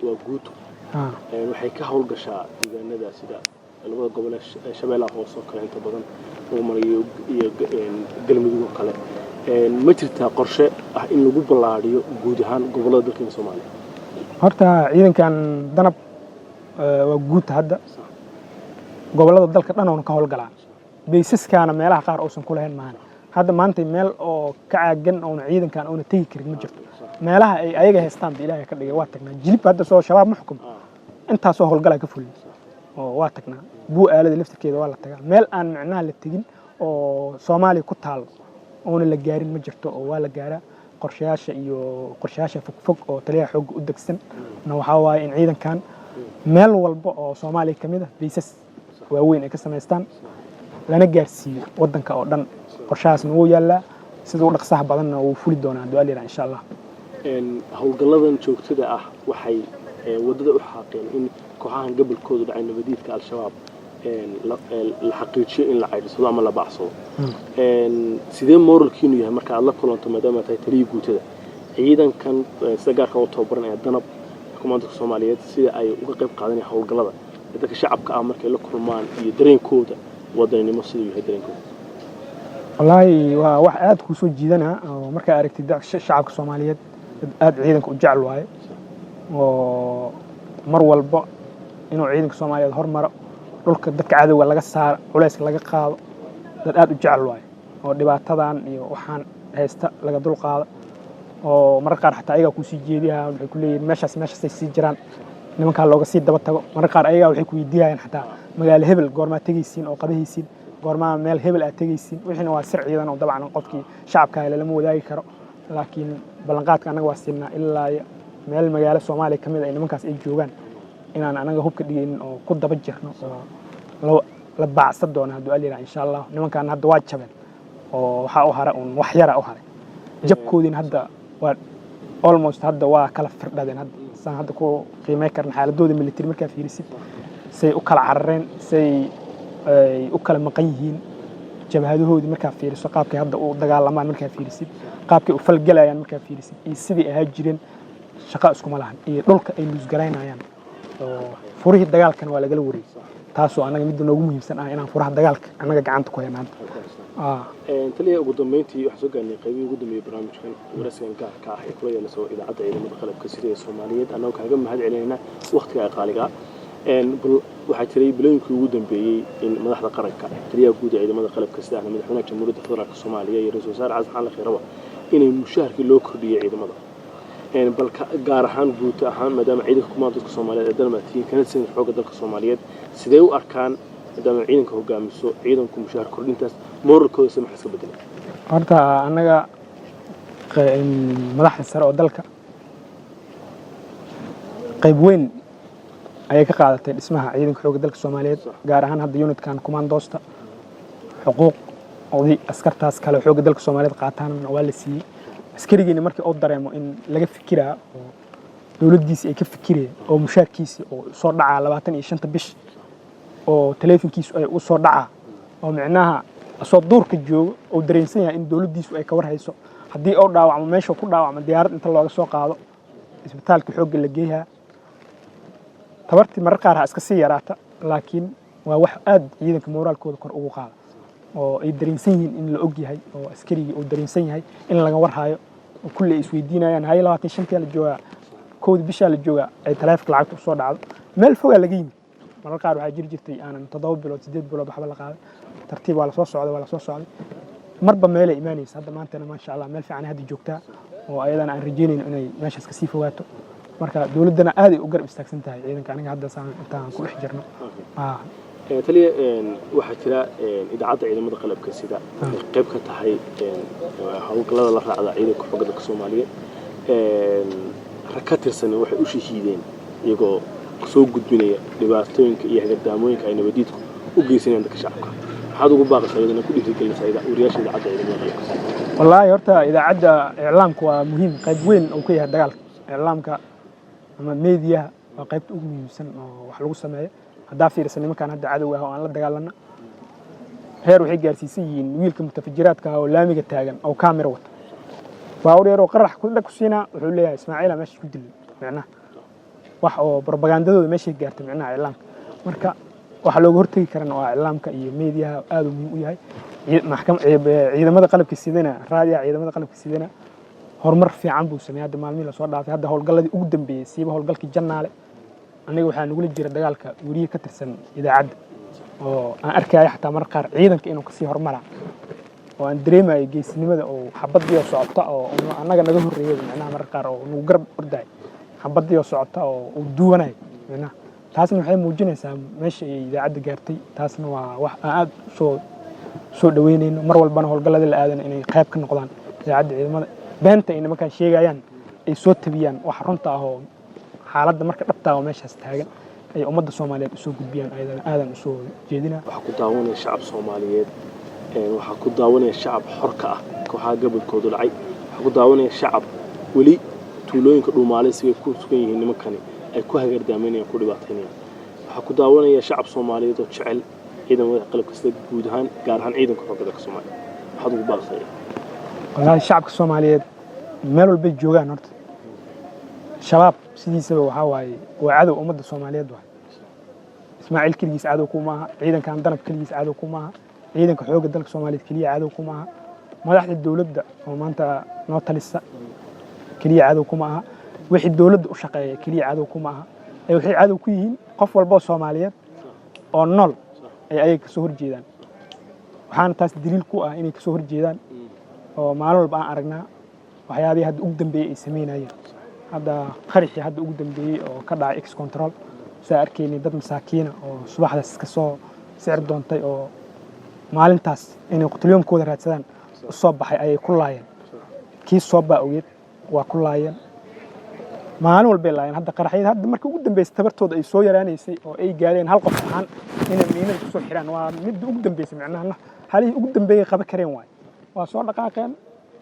waa guuto waxay ka hawlgashaa deegaanada sida labada gobol ee Shabeellaha Hoose oo kale inta badan oo mariyo iyo galmudug oo kale ma jirtaa qorshe ah in lagu ballaariyo guud ahaan gobolada dalka Soomaaliya horta ciidankan danab waa guuto hadda gobolada dalka dhan oo ka hawlgalaa baysaskaana meelaha qaar oo san ku lahayn maahan hadda maanta meel oo ka caagan oo ciidankan oo tagi karin ma jirto meelaha ay ayaga haystaan Ilaahay ka dhigay waa tagnaa jilib hadda soo shabaab ma xukum inta soo hawlgala ka fulin oo waa tagnaa buu aalada laftirkeeda waa la tagaa meel aan macnaha la tagin oo Soomaaliya ku taal oo la gaarin ma jirto oo waa la gaaraa qorshayaasha fog oo taliyaha xoog u dagsan waxa waaye in ciidankan meel walba oo Soomaaliya kamid ah baysas waaweyn ay ka sameystaan lana gaarsiiyo wadanka oo dhan qorshahaasna wuu yaalaa sida uu dhaqsaha badanna uu fuli doonaa du'aaliina insha Allah hawlgaladan joogtada ah waxay wadada u xaqeen in kooxahan gobolkooda dhacay nabadiidka al-shabaab la xaqiijiyo in la caydiso ama la baacsado sidee moralkiinu yahay marka aad la kulanto maadaama ay taliye guutada ciidankan sida gaarka u tababaran ee danab xukuumadda Soomaaliyeed sida ay uga qayb qaadanayaan hawlgalada dadka shacabka ah markay la kulmaan iyo dareenkooda wadanimo sidoo yahay dareenkooda wallahi waa wax aad ku soo jiidana oo marka aragtid shacabka Soomaaliyeed aad ciidanka u jecel waaye oo mar walba inuu ciidanka Soomaaliyeed hormaro dhulka dadka cadawga laga saar culays laga qaado dad aad u jecel waaye oo dhibaatadan iyo waxaan haysta laga dul qaado oo marka qaar xataa ayaga ku sii jeediyaa waxay ku leeyihiin meeshaas ay sii jiraan nimanka looga sii daba tago marka qaar ayaga waxay ku weydiiyaan xataa magaalo hebel goorma tagaysiin oo qabahaysiin goorma meel hebel aad tagaysiin wixina waa sir ciidan oo dabcan qofkii shacabka ay lama wadaagi karo laakiin balanqaadka anaga waa siinaa ilaa meel magaalo Soomaaliya kamid ah nimankaas ay joogan inaan anaga hubka dhigeen oo ku daba jirno oo la baacsan doona du'aaliina insha Allah nimankan hadda waa jabeen oo waxa u hara un wax yara u haray jabkoodin hadda waa almost hadda waa kala firdhadeen hadda san hadda ku qiimeey karna xaaladooda military marka fiirisid say u kala carareen say u kala maqan yihiin jabhadoodii marka fiiriso qaabkay hadda u dagaalamaan marka fiirisid qaabkay u falgalayaan marka fiirisid iyo sidii ay jireen shaqa isku ma lahan iyo dhulka ay nusgaraynayaan oo furihii dagaalkan waa laga wareegay taasoo anaga mid noogu muhiimsan ah inaan furaha dagaalka anaga gacanta ku haynaan taliya ugu dambeyntii waxa soo gaarnay qaybihii ugu dambeeyay barnaamijkan waraysigan gaarka ah ee kula yeelasoo idaacadda ciidamada qalabka sida ee Soomaaliyeed annagu kaaga mahad celinayna waqtiga ay qaaliga waxaa jiray bilooyinkii ugu dambeeyay in madaxda qaranka taliyaha guud ee ciidamada qalabka sida madaxweynaha jamhuuriyadda federaalka Soomaaliya iyo ra'iisul wasaare Xasan Ali Khayrawa inay mushaharkii loo kordhiyay ciidamada bal gaar ahaan guud ahaan maadaama ciidanka kumaandoodka Soomaaliyeed ee dalmaatiga kana soo xooga dalka Soomaaliyeed sidee u arkaan maadaama ciidanka hogaamiso ciidanku mushahar kordhintaas moralkooda sama xisab bedel horta anaga madaxda sare oo dalka qayb weyn ayay ka qaadatay dhismaha ciidanka xooga dalka Soomaaliyeed gaar ahaan hadda unitkan kumaandoosta xuquuq oo askartaas kale xooga dalka Soomaaliyeed qaataan waa la siiyay askarigeena markii uu dareemo in laga fikiraa oo dawladdiisa ay ka fikireen oo mushaarkiisa oo soo dhacaa 25 bish oo telefonkiisu ay u soo dhacaa oo macnaha soo duurka joogo oo dareensan yahay in dawladdiisu ay ka war hayso haddii uu dhaawacmo meesha ku dhaawacmo diyaarad inta looga soo qaado isbitaalka xoogga la geeyaa tabartii mararka qaar iska sii yaraata laakiin waa wax aad ciidanka moraalkooda kor ugu qaada oo ay dareensan yihiin in la og yahay oo askariga uu dareensan yahay in laga war hayo oo kulli isweydiinayaan hay 25 la jooga kood bisha la jooga ay taleefanka lacagta u soo dhacdo meel fog laga yimid mararka qaar waxaa jirtay aanan 7 bilood 8 bilood waxba la qaaday tartiib waa la soo socday marba meel ay iimaanaysa hadda maanta ma sha Allah meel fiican hadda joogtaa oo ayadana aan rajeynayno inay meeshaas ka sii fogaato marka dawladana aad ay u garab istaagsan tahay ciidanka aniga hadda intaan ku dhex jirno taliya waxa jira idaacadda ciidamada qalabka sida qayb ka tahay hawlgallada la raacda ciidanka xooga dalka Soomaaliyeed rakatirsan waxay u shahiideen iyagoo soo gudbinaya dhibaatooyinka iyo hagadaamooyinka ay nabadiidku u geysanayaan dadka shacabka maxaad ugu baaqaysaa idin ku dhiirigelinaysaa wariyaasha idaacadda ciidamada qalabka wallahi horta idaacadda iclaamku waa muhiim qayb weyn oo ka yahay dagaalka iclaamka ama media waa qaybta ugu muhiimsan oo wax lagu sameeyo hadda fiirsan nimankan hadda cadow ah oo aan la dagaalana heer waxay gaarsiisan yihiin wiilka mutafajiraadka oo laamiga taagan oo kaamira wata baawr yar oo qarax ku dhag ku siina wuxuu leeyahay Ismaaciil meesha ku dilay macnaha wax oo propagandadooda meeshay gaartay micnaha iclaamka marka waxa looga hortagi karana waa iclaamka iyo meediyaha aad u muhiim u yahay ciidamada qalabka sidana raadiyaha ciidamada qalabka sidana horumar fiican buu sameeyay hadda maalmihii la soo dhaafay hadda howlgalladii ugu dambeeyay siiba howlgalkii jannaale aniga waxaa nagula jira dagaalka weriye ka tirsan idaacadda oo aan arkaya xataa mararka qaar ciidanka inuu kasii horumara oo aan dareemayo geesinimada oo xabadii socota oo annaga naga horreeyay micnaha mararka qaar oo nagu garab orday xabadii socota oo uu duwanay micnaha taasna waxay muujinaysaa meesha ay idaacadda gaartay taasna waa wax aad soo dhaweynayno mar walbana howlgallada la aadan inay qayb ka noqdaan idaacadda ciidamada beenta ay nimankan sheegayaan ay soo tabiyaan wax runta ah oo xaaladda marka dhabtaa oo meeshaas taagan ay ummadda Soomaaliyeed u soo gudbiyaan aadan u soo jeedinaa waxa ku daawanaya shacab Soomaaliyeed waxa ku daawanaya shacab xorka ah kooxaha gobolkooda lacay waxa ku daawanaya shacab wali tuulooyinka Dhuumaaleysiga ku sugan yihiin nimankani ay ku hagardaamaynayaan ku dhibaataynayaan waxa ku daawanaya shacab Soomaaliyeed oo jecel ciidamada qalabka sida guud ahaan gaar ahaan ciidanka xoogga dalka Soomaaliya waxaad ugu baaqsay wallahi shacabka Soomaaliyeed meel walba joogaan horta shabaab sidiisaba waxa waaye waa cadow ummadda Soomaaliyeed waa Ismaaciil kaligiis cadow kuma aha ciidankan danab kaligiis cadow kuma aha ciidanka xoogga dalka Soomaaliyeed kaliya cadow kuma aha madaxda dawladda oo maanta noo talisa kaliya cadow kuma aha wixii dawladda u shaqeeya kaliya cadow kuma aha ay wixii cadow ku yihiin qof walba oo Soomaaliyeed oo nool ay ka soo horjeedaan waxaan taas daliil ku ah inay ka soo horjeedaan oo maalin walba aan aragnaa waxyaabihii hadda ugu dambeeyay ay sameynayeen hadda qarixii hadda ugu dambeeyay oo ka dhacay ex control saa arkaynay dad masaakiina oo subaxdaas ka soo sicir doontay oo maalintaas inay qutulyoomkooda raadsadaan u soo baxay ayay ku laayeen kii soo baawgeed waa ku laayeen maalin walba laayeen hadda qaraxyada hadda markii ugu dambeysay tabartooda ay soo yaraanaysay oo ay gaareen hal qof ahaan inay miinada ku soo xiraan waa mid ugu dambeysay macnaha halii ugu dambeeyay qaba kareen waa soo dhaqaaqeen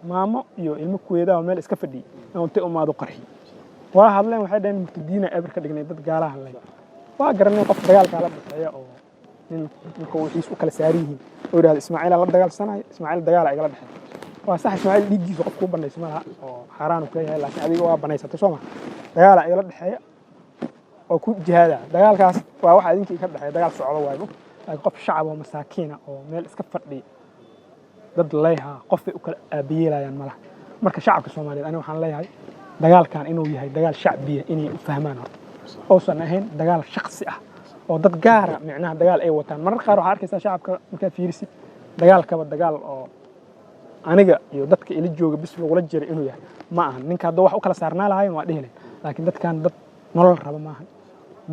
maamo iyo ilmo kuweeda oo meel iska fadhiyay oo intay umaado qarxi waa hadleen waxay dhaheen murtadiina eber ka dhignay dad gaalaha leh waa garanay qof dagaalka la dhaxeeyo oo ninka wixiis u kala saari yihiin oo yiraahdo Ismaaciil la dagaalsanayo Ismaaciil dagaal ay la dhaxeeyo waa sax Ismaaciil dhigiisa qof ku banaysan malaha oo xaraan u leeyahay laakiin adiga waa banaysatay Soomaa dagaal ay la dhaxeeyo oo ku jihaada dagaalkaas waa wax idinkii ka dhaxeeyo dagaal socdo waayo laakiin qof shacab oo masaakiin oo meel iska fadhiya dad leeyaha qof ay u kala aabiyeelayaan malaha marka shacabka Soomaaliyeed aniga waxaan leeyahay dagaalkan inuu yahay dagaal shacbiya inay u fahmaan horta oo san ahayn dagaal shakhsi ah oo dad gaar ah micnaha dagaal ay wataan mararka qaar waxa arkaysaa shacabka marka fiirisid dagaalkaba dagaal oo aniga iyo dadka ila jooga bis lagula jiray inuu yahay ma ahan ninka hadda wax u kala saarnaa lahayn waa dhihileen laakiin dadkan dad nolol raba ma ahan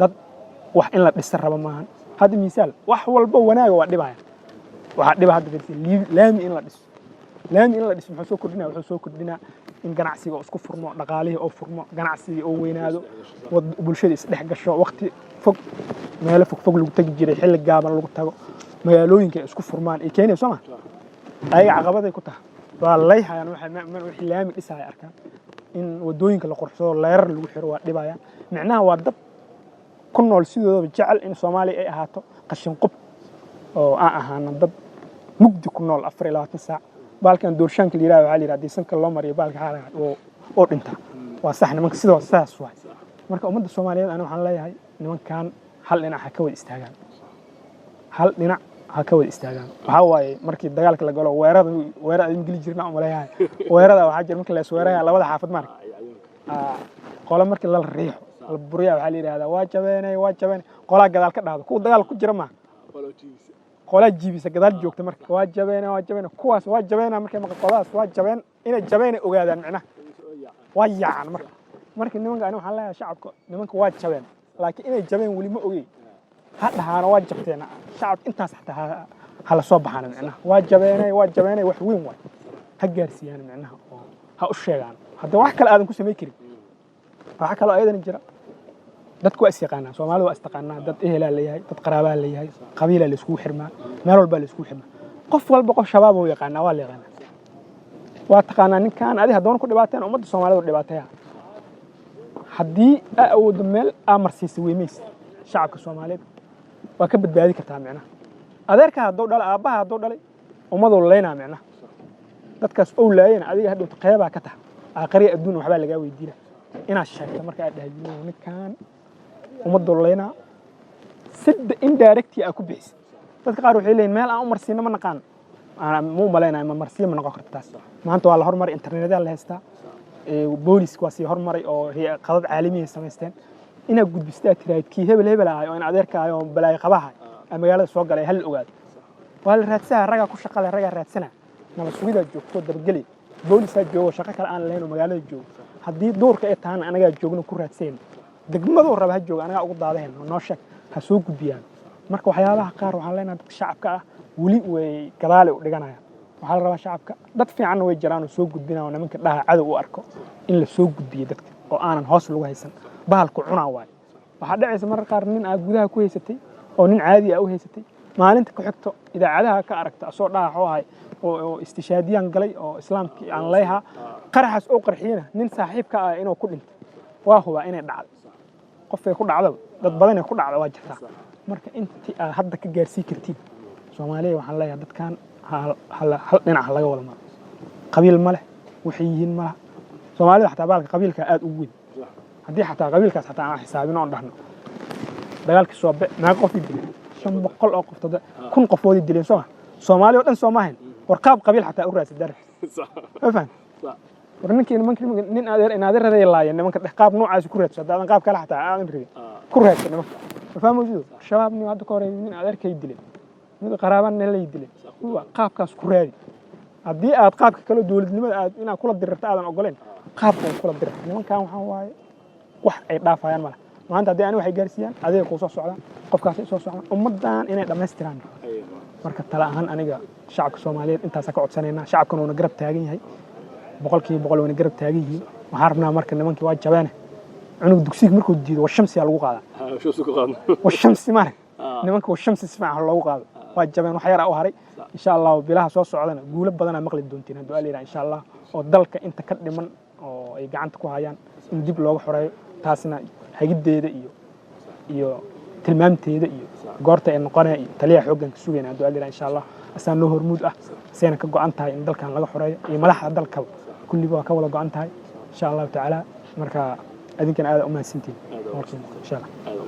dad wax in la dhisa raba ma ahan hadda misaal wax walba wanaaga waa dhibaya waxa dhiba hadda laami in la dhiso wuxuu soo kordhinaa in ganacsiga isku furmo dhaqaalihii oo furmo ganacsiga oo weynaado bulshada is dhex gasho waqti fog meelo fog lagu tagi jiray xilli gaaban lagu tago magaalooyinka isku furmaan ee Kenya Soomaa ay caqabad ay ku tahay waa leeyahayaan wixii laami dhisay arkaan in wadooyinka la qorsado leerar lagu xiro waa dhibayaan macnaha waa dad ku nool sidooda jecel in Soomaaliya ay ahaato qashin qub oo aan ahaana dad mugdi ku nool 24 saac baalkan doorshaanka la yiraahdo waxa la yiraahdaa sanka loo mariyo baalka xaaladda oo dhinta waa sax nimanka sidoo saas waay marka ummadda Soomaaliyeed aniga waxaan leeyahay nimankan hal dhinac ha ka wada istaagaan waxa waaye markii dagaalka la galo weerarada in geli jirna uma leeyahay weerarada waxa jira markii la soo weerarayo labada xaafad marka qola markii la riixo la buriyaa waxa la yiraahdaa waa jabeenay qola gadaal ka dhaado ku dagaal ku jira ma qola jiibisa gadaal joogta marka waa jabeen kuwaas waa jabeen markay qolaas waa jabeen inay jabeen ogaadaan macnaha waa yaan marka nimanka aniga waxaan leeyahay shacabka nimanka waa jabeen laakiin inay jabeen wali ma ogey ha dhahaana waa jabteen shacab intaas xataa hala soo baxaan macnaha waa jabeen wax weyn waa ha gaarsiiyaan macnaha oo ha u sheegaan hadda wax kale aadan ku sameey karin waxa kale ayadana jira dadku waa isqaanaa Soomaalidu waa istaqaanaa dad ehel leeyahay dad qaraabaa leeyahay qabiila la isku xirmaa meel walba la isku xirmaa qof walba qof shabaab oo yaqaan waa la yaqaan waa taqaanaa ninkan adiga doon ku dhibaateen ummadda Soomaalidu dhibaataya haddii awood meel amarsiisa weemeys shacabka Soomaaliyeed waa ka badbaadi kartaa macnaha adeerka hadduu dhalay aabaha hadduu dhalay ummadu leeynaa macnaha dadkaas oo laayeen adiga hadhow qeyba ka tahay aakhiri adduun waxba laga weydiina inaad sheegto marka aad dhahdo ninkan uma dulleynaa sida indirect aad ku bixis dadka qaar waxay leeyihiin meel aan u marsiino ma naqaan aan mu maleynaa ma marsiyo ma noqon karto taas maanta waa la hormaray internetka la haystaa booliska waa sii hormaray oo qadad caalamiye samaysteen inaad gudbistaa tiraad kii hebel hebel ah oo in adeerkaayo oo balaay qabaha magaalada soo galay hal ogaad waa la raadsadaa raga ku shaqada raga raadsana nala sugida joogto dabgeli booliska joogo shaqo kale aan lahayn oo magaalada joogo haddii duurka ay taana anaga joogno ku raadsayn degmadu raba ha joogo anaga ugu daadeen noo sheeg ha soo gudbiyaan marka waxyaabaha qaar waxaan leenahay dadka shacabka ah weli way gadaale u dhiganayaan waxaa la rabaa shacabka dad fiicanna way jiraan oo soo gudbinaa oo nimanka dhaha cadow u arko in la soo gudbiyo dadka oo aanan hoos lagu haysan bahalku cunaa waay waxaa dhacaysa mararka qaar nin aad gudaha ku haysatay oo nin caadi ah u haysatay maalinta ku xigto idaacadaha ka aragta asoo dhahaxoo ahay oo istishaadiyaan galay oo islaamkii aan leeyahaa qaraxaas oo qarxiyana nin saaxiibka ah inuu ku dhinto waa hubaa inay dhacdo qofay ku dhacdo dad badan ay ku dhacdo waa jirtaa marka intii aad hadda ka gaarsii kartid Soomaaliya waxaan leeyahay dadkan hal dhinac laga wada maro qabiil ma leh waxay yihiin ma Soomaalida xataa baalka qabiilka aad u weyn haddii xataa qabiilkaas xataa aan xisaabino oo dhahno dagaalkii soo meeqa qof dilay 500 oo qof 1000 qofood dileen Soomaaliya oo dhan Soomaaliya warqaab qabiil xataa u raadsan dar afan warninkii nin adeer laayeen nimanka qaab noocaas ku raadsan daadan qaab kale xataa aan rigi ku raadsan nimanka fahmoodido shabaabni hadda ka hor nin adeerkay dilay mid qaraaban la dilay waa qaabkaas ku raadi haddii aad qaabka kale dawladnimada aad inaad kula dirirto aadan ogoleen qaabka kula dirir nimankan waxaan waaye wax ay dhaafayaan malaha maanta haddii aan waxay gaarsiiyaan adeeg ku soo socdaan qofkaas ay soo socdaan ummadan inay dhamaystiraan marka tala ahaan aniga shacabka Soomaaliyeed intaas ka codsanayna shacabkan uu garab taagan yahay boqolkiiba boqol uu garab taagan yahay waxaan rabnaa marka nimankii waa jabaan cunug dugsiga markuu diido waa shamsi lagu qaadaa waa shamsi mar nimanka waa shamsi si fiican loogu qaado waa jabaan wax yar u haray insha Allah bilaha soo socdana guulo badan aan maqli doontiin haduu aleeyahay insha Allah oo dalka inta ka dhiman oo ay gacanta ku hayaan in dib looga xoreeyo taasina hagideeda iyo tilmaamteeda iyo goorta ay noqonay taliyaha xooggan ka sugayna haduu aleeyahay insha Allah asaan loo hormuud ah seena ka go'an tahay in dalkan laga xoreeyo iyo madaxda dalka kulliba ka wada go'an tahay insha Allah taala marka adinkan aad u mahadsantiin insha Allah